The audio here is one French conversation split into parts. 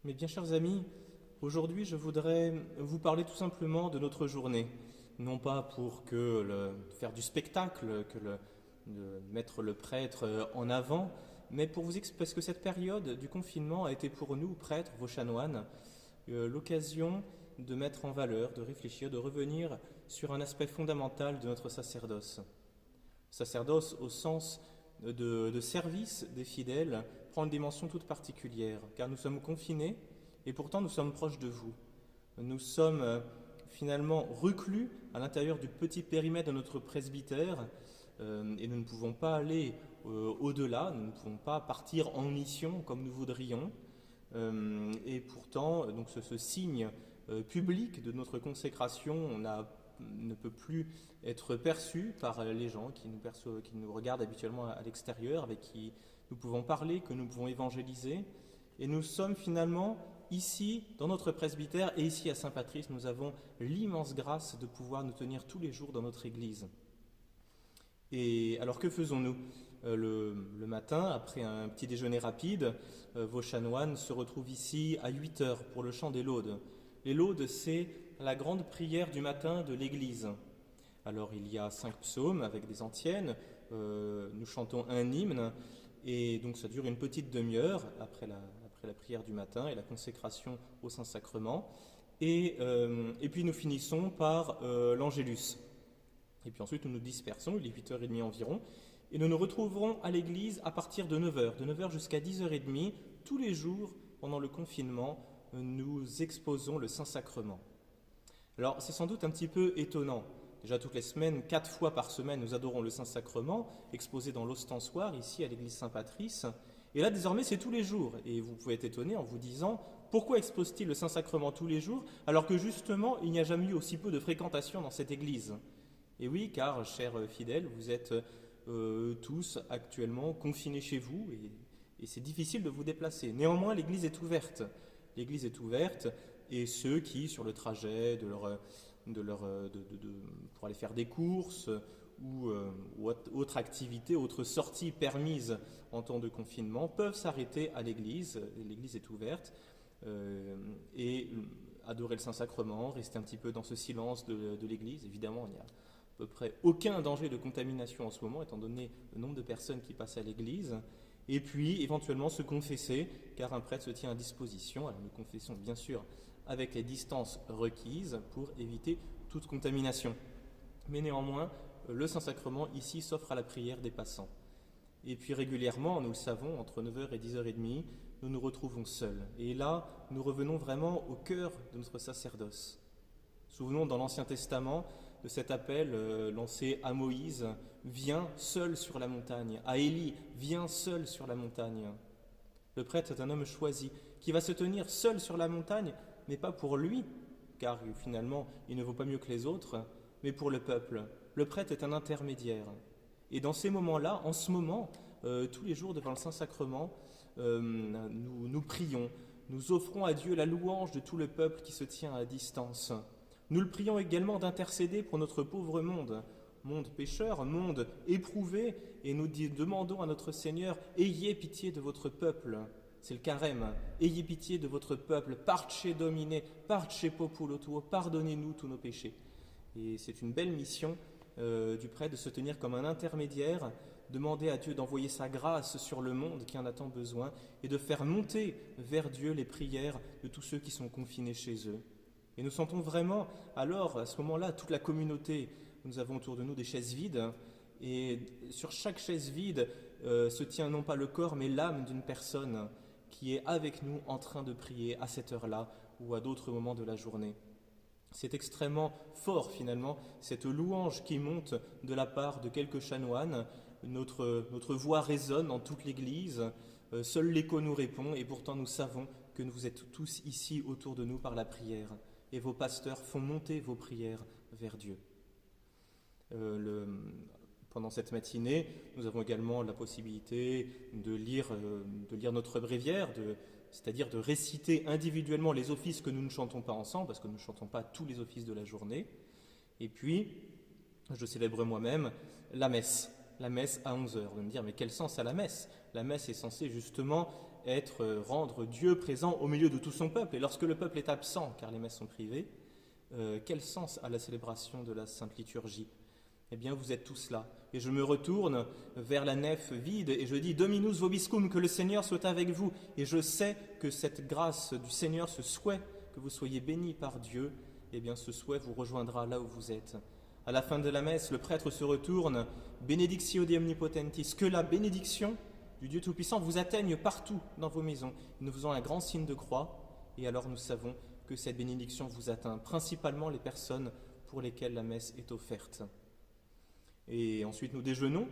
Mes bien chers amis, aujourd'hui je voudrais vous parler tout simplement de notre journée. Non pas pour faire du spectacle, de mettre le prêtre en avant, mais parce que cette période du confinement a été pour nous, prêtres, vos chanoines, l'occasion de mettre en valeur, de réfléchir, de revenir sur un aspect fondamental de notre sacerdoce. Sacerdoce au sens de service des fidèles prend une dimension toute particulière, car nous sommes confinés et pourtant nous sommes proches de vous. Nous sommes finalement reclus à l'intérieur du petit périmètre de notre presbytère et nous ne pouvons pas aller au-delà, nous ne pouvons pas partir en mission comme nous voudrions. Et pourtant, donc ce signe public de notre consécration ne peut plus être perçu par les gens qui nous regardent habituellement à l'extérieur, avec qui nous pouvons parler, que nous pouvons évangéliser. Et nous sommes finalement ici, dans notre presbytère, et ici à Saint-Patrice, nous avons l'immense grâce de pouvoir nous tenir tous les jours dans notre église. Et alors que faisons-nous le matin, après un petit déjeuner rapide, vos chanoines se retrouvent ici à 8 heures pour le chant des laudes. Les laudes, c'est la grande prière du matin de l'église. Alors il y a 5 psaumes avec des antiennes, nous chantons un hymne, et donc ça dure une petite demi-heure après la prière du matin et la consécration au Saint-Sacrement. Et puis nous finissons par l'Angélus. Et puis ensuite nous nous dispersons, il est 8h30 environ, et nous nous retrouverons à l'église à partir de 9h. De 9h jusqu'à 10h30, tous les jours, pendant le confinement, nous exposons le Saint-Sacrement. Alors c'est sans doute un petit peu étonnant. Déjà toutes les semaines, 4 fois par semaine, nous adorons le Saint-Sacrement, exposé dans l'ostensoir, ici à l'église Saint-Patrice. Et là, désormais, c'est tous les jours. Et vous pouvez être étonné en vous disant, pourquoi expose-t-il le Saint-Sacrement tous les jours, alors que justement, il n'y a jamais eu aussi peu de fréquentation dans cette église? Et oui, car, chers fidèles, vous êtes tous actuellement confinés chez vous, et c'est difficile de vous déplacer. Néanmoins, l'église est ouverte. L'église est ouverte, et ceux qui, sur le trajet pour aller faire des courses ou autre activité, autre sortie permise en temps de confinement, peuvent s'arrêter à l'église. L'église est ouverte et adorer le Saint-Sacrement, rester un petit peu dans ce silence de l'église. Évidemment, il n'y a à peu près aucun danger de contamination en ce moment, étant donné le nombre de personnes qui passent à l'église. Et puis, éventuellement, se confesser, car un prêtre se tient à disposition. Alors, nous confessons, bien sûr, avec les distances requises pour éviter toute contamination. Mais néanmoins, le Saint-Sacrement, ici, s'offre à la prière des passants. Et puis, régulièrement, nous le savons, entre 9h et 10h30, nous nous retrouvons seuls. Et là, nous revenons vraiment au cœur de notre sacerdoce. Souvenons dans l'Ancien Testament de cet appel lancé à Moïse, « Viens seul sur la montagne », à Élie, « Viens seul sur la montagne ». Le prêtre est un homme choisi, qui va se tenir seul sur la montagne, mais pas pour lui, car finalement il ne vaut pas mieux que les autres, mais pour le peuple. Le prêtre est un intermédiaire. Et dans ces moments-là, en ce moment, tous les jours devant le Saint-Sacrement, nous prions, nous offrons à Dieu la louange de tout le peuple qui se tient à distance. Nous le prions également d'intercéder pour notre pauvre monde pécheur, monde éprouvé, et nous demandons à notre Seigneur, ayez pitié de votre peuple. C'est le carême. Ayez pitié de votre peuple, parce Domine, parce populo tuo, pardonnez-nous tous nos péchés. Et c'est une belle mission du prêtre de se tenir comme un intermédiaire, demander à Dieu d'envoyer sa grâce sur le monde qui en a tant besoin, et de faire monter vers Dieu les prières de tous ceux qui sont confinés chez eux. Et nous sentons vraiment, alors, à ce moment-là, toute la communauté. Nous avons autour de nous des chaises vides, et sur chaque chaise vide se tient non pas le corps, mais l'âme d'une personne qui est avec nous en train de prier à cette heure-là ou à d'autres moments de la journée. C'est extrêmement fort finalement, cette louange qui monte de la part de quelques chanoines. Notre voix résonne dans toute l'Église, seul l'écho nous répond, et pourtant nous savons que vous êtes tous ici autour de nous par la prière, et vos pasteurs font monter vos prières vers Dieu. Pendant cette matinée, nous avons également la possibilité de lire notre bréviaire, c'est-à-dire de réciter individuellement les offices que nous ne chantons pas ensemble, parce que nous ne chantons pas tous les offices de la journée. Et puis, je célèbre moi-même la messe à 11h. Vous allez me dire, mais quel sens a la messe? La messe est censée justement rendre Dieu présent au milieu de tout son peuple. Et lorsque le peuple est absent, car les messes sont privées, quel sens a la célébration de la Sainte Liturgie? Eh bien, vous êtes tous là. Et je me retourne vers la nef vide et je dis « Dominus vobiscum », que le Seigneur soit avec vous. Et je sais que cette grâce du Seigneur, ce souhait que vous soyez bénis par Dieu, eh bien, ce souhait vous rejoindra là où vous êtes. À la fin de la messe, le prêtre se retourne « Benedictio Dei omnipotentis », que la bénédiction du Dieu Tout-Puissant vous atteigne partout dans vos maisons. Nous faisons un grand signe de croix et alors nous savons que cette bénédiction vous atteint, principalement les personnes pour lesquelles la messe est offerte. Et ensuite nous déjeunons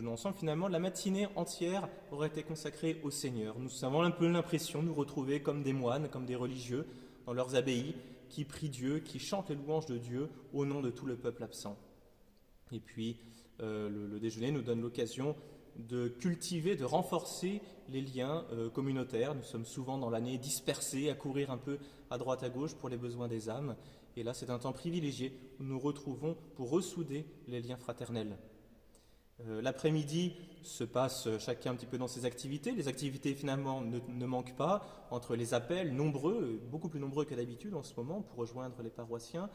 ensemble. Finalement, la matinée entière aurait été consacrée au Seigneur. Nous avons un peu l'impression de nous retrouver comme des moines, comme des religieux, dans leurs abbayes, qui prient Dieu, qui chantent les louanges de Dieu au nom de tout le peuple absent. Et puis, le déjeuner nous donne l'occasion de cultiver, de renforcer les liens communautaires. Nous sommes souvent dans l'année dispersés, à courir un peu à droite à gauche pour les besoins des âmes. Et là, c'est un temps privilégié où nous nous retrouvons pour ressouder les liens fraternels. L'après-midi se passe chacun un petit peu dans ses activités. Les activités finalement ne manquent pas, entre les appels nombreux, beaucoup plus nombreux que d'habitude en ce moment, pour rejoindre les paroissiens,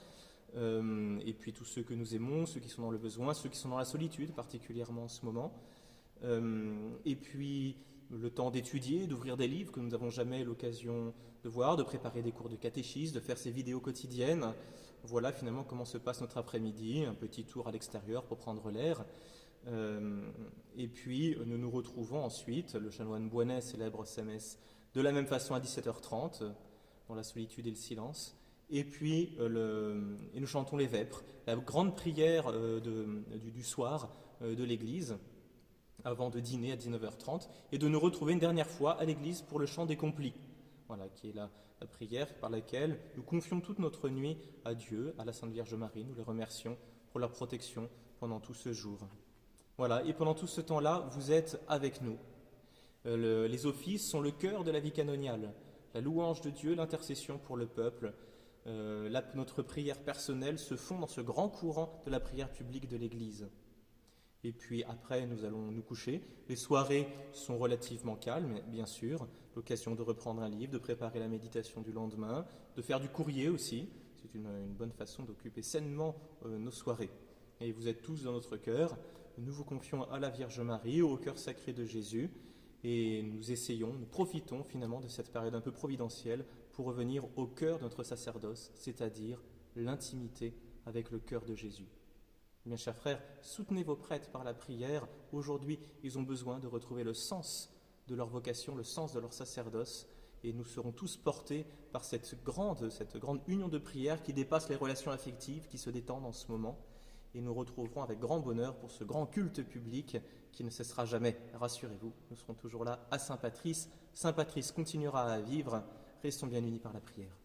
et puis tous ceux que nous aimons, ceux qui sont dans le besoin, ceux qui sont dans la solitude, particulièrement en ce moment. Et puis le temps d'étudier, d'ouvrir des livres que nous n'avons jamais l'occasion de voir, de préparer des cours de catéchisme, de faire ces vidéos quotidiennes. Voilà finalement comment se passe notre après-midi, un petit tour à l'extérieur pour prendre l'air. Et puis nous nous retrouvons ensuite, le chanoine Boinet célèbre sa messe de la même façon à 17h30, dans la solitude et le silence. Et puis et nous chantons les vêpres, la grande prière du soir de l'église, avant de dîner à 19h30, et de nous retrouver une dernière fois à l'église pour le chant des complis. Voilà, qui est la prière par laquelle nous confions toute notre nuit à Dieu, à la Sainte Vierge Marie. Nous les remercions pour leur protection pendant tout ce jour. Voilà, et pendant tout ce temps-là, vous êtes avec nous. Les offices sont le cœur de la vie canoniale. La louange de Dieu, l'intercession pour le peuple, notre prière personnelle se fond dans ce grand courant de la prière publique de l'Église. Et puis après, nous allons nous coucher. Les soirées sont relativement calmes, bien sûr. L'occasion de reprendre un livre, de préparer la méditation du lendemain, de faire du courrier aussi. C'est une bonne façon d'occuper sainement nos soirées. Et vous êtes tous dans notre cœur. Nous vous confions à la Vierge Marie, au cœur sacré de Jésus. Et nous profitons finalement de cette période un peu providentielle pour revenir au cœur de notre sacerdoce, c'est-à-dire l'intimité avec le cœur de Jésus. Bien, chers frères, soutenez vos prêtres par la prière. Aujourd'hui, ils ont besoin de retrouver le sens de leur vocation, le sens de leur sacerdoce. Et nous serons tous portés par cette grande union de prière qui dépasse les relations affectives, qui se détendent en ce moment. Et nous retrouverons avec grand bonheur pour ce grand culte public qui ne cessera jamais. Rassurez-vous, nous serons toujours là à Saint-Patrice. Saint-Patrice continuera à vivre. Restons bien unis par la prière.